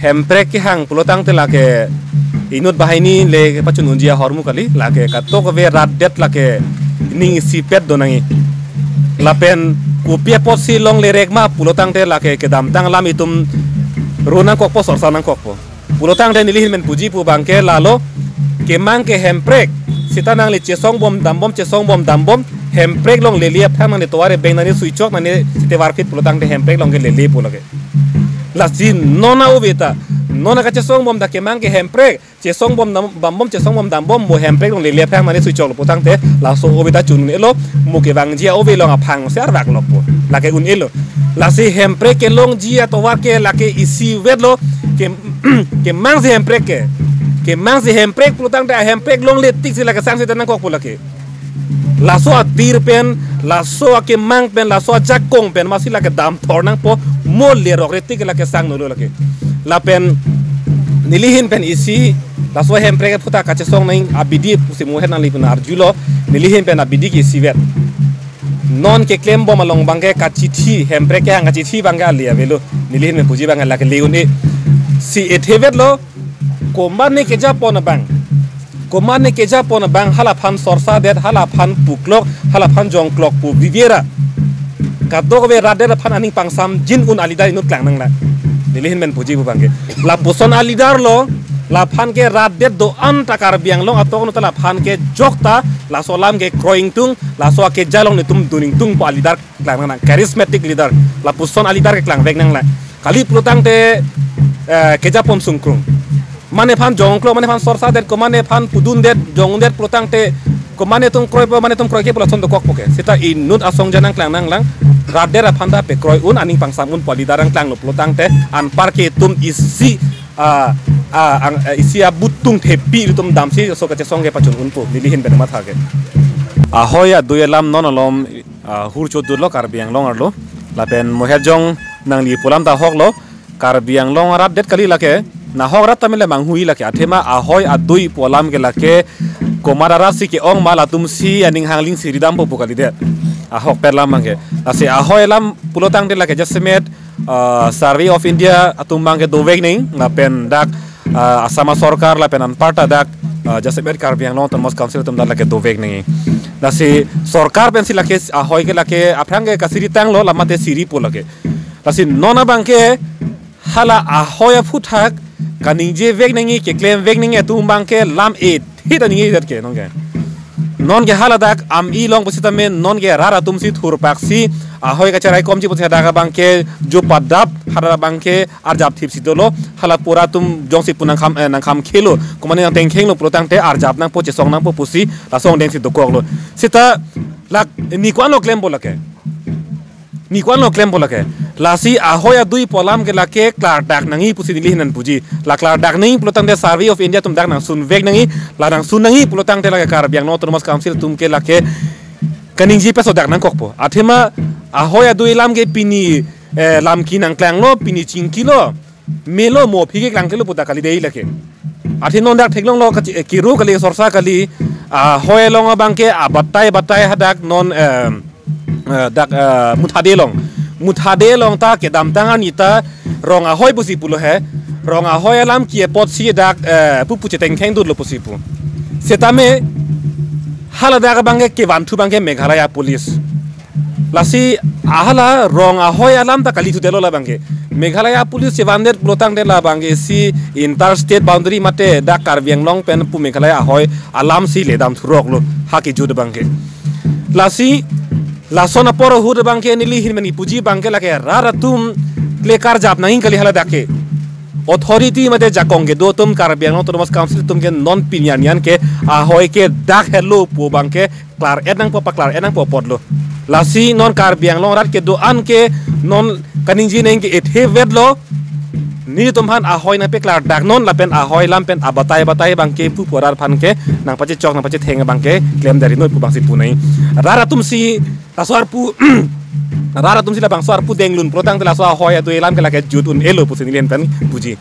hemprek ki hang pulotang te lake inut bahini le pacun unjia hormu kali lake katok ve radet lake ning sipet donangi lapen kupia posi long le rekma pulotang te lake kedam tang lam itum runang kokpo sorsanang kokpo pulotang te nilihin men puji pu bangke lalo kemang ke hemprek sitanang le chesong bom dambom hemprek long le liap thang ne toare benani suichok mane site warfit pulotang te hemprek long ke le le pulake lasi nona ubita nona ka chesong bom da kemang ke hemprek chesong bom dambom mo hemprek long le liap thang mane suichok pulotang te laso ubita chun elo mo ke bang jia obe long aphang ser rak lokpo lake un elo lasi hemprek ke long jia to wa ke lake isi wedlo ke mang se hemprek ke mang se hemprek pulutang da hemprek long letik sila ka sang se tanang kok pulake laso atir pen laso ke mang pen laso jakong pen masila ke dam thornang po mol le rok retik la ke sang no lake la pen nilihin pen isi laso hemprek puta ka chesong nang abidi pusi mo hen li pen arjulo nilihin pen abidi ki sivet non ke claim bom along bangke ka chithi hemprek ke nga chithi bangga lia velo nilihin men puji bangga la ke leuni si ethevet lo komane ke japon bang halaphan sorsa det halaphan puklok halaphan jongklok pu viviera kadok ve radera phan aning pangsam jin un alidar inut klang nang la nilihin men puji bu bangke la puson alidar lo la phan ke radet do an takar biang long atok no tala phan ke jokta la solam ke kroing tung la so ke jalong ne tum duning tung po alidar klang nang charismatic leader la puson alidar ke klang vek nang la kali plutang te ke japon sungkrung mane phan jongklo mane phan sorsa det ko mane phan pudun det jong det plotang te ko mane tum kroy ke plotong do kok poke sita inut asong janang klang nang lang radera phanda pe kroy un aning pangsam un poli darang klang lo plotang te an parke tum isi isi abutung thepi tum damsi so ka chesong ke pachun un po nilihin ben ma thage ahoya duyelam nonolom hurcho durlo karbiang long arlo lapen mohejong nang li pulam ta hoklo karbiang long radet kali lake na hokrat tamile manghui lake athema ahoy adui polam ke lake komarara si ke ong mala tumsi aning hangling siridam po pokali de ahok perlam mangke ase ahoy lam pulotang de lake jasmet survey of india atum mangke dovek ning na pen dak asama sorkar la penan parta dak jasmet karbiang long tomos council tum lake dovek ning nasi sorkar pen si lake ahoy ke lake aprange kasiri tang lo lamate siri po lake nasi nona bangke hala ahoy futhak kaninje vek nangi ke claim vek ninge tu bangke lam et hita ninge dat ke nongke non ke hala dak am i long posita men non ke rara tum si thur paksi ahoy ka charai komji posita daga bangke jo padap hara bangke arjap thip si dolo hala pura tum jongsi punang kham khelo komane nang tengkheng lo protang te arjap nang po chesong nang po pusi la song deng si dokok lo sita lak ni kwan lo claim bolake lasi ahoya dui polam ke lake klar dak nangi pusi dilihinan puji la klar dak nangi plotang de survey of india tum dak nang sun vek nangi la nang sun nangi plotang de lake karbiang no autonomous council tum ke lake kaningji peso dak nang kokpo athema ahoya dui lam ke pini lam ki nang klang lo pini chingki lo melo mo phige klang kelo puta kali dei lake athinon dak theklong lo kiru kali sorsa kali ahoy long bangke batai hadak non dak muthade long ta ke dam tangan ita rong ahoy pusi pulo he rong ahoy lam ki pot si dak pupu cheteng kheng dur lo pusi pu setame hala dak bangke ke wantu bangke meghalaya police lasi ahala rong ahoy alam ta kali tu delo la bangke meghalaya police se vandet plotang de la bangke si interstate boundary mate dak karbiang long pen pu meghalaya ahoy alam si le dam thurok lo haki jud bangke lasi lasona poro hud bangke nilihin mani puji bangke lake raratum lekar jap nahin kali hala dake authority mate jakong ke do tum karbiang autonomous council tum ke non pinyan ke ahoy ke dak hello pu bangke klar enang po podlo lasi non karbiang long rat ke do an ke non kaninji neng ke ethe vedlo ni tumhan ahoy na pe klar dak non lapen ahoy lampen abatai bangke pu porar phan ke nang pache chok nang pache theng bangke claim dari noi pu bangsi punai raratum si aswar pu raratum si la bang swar pu denglun protang tela so ahoy atu elam ke la ke jut un elo pu sinilian pen puji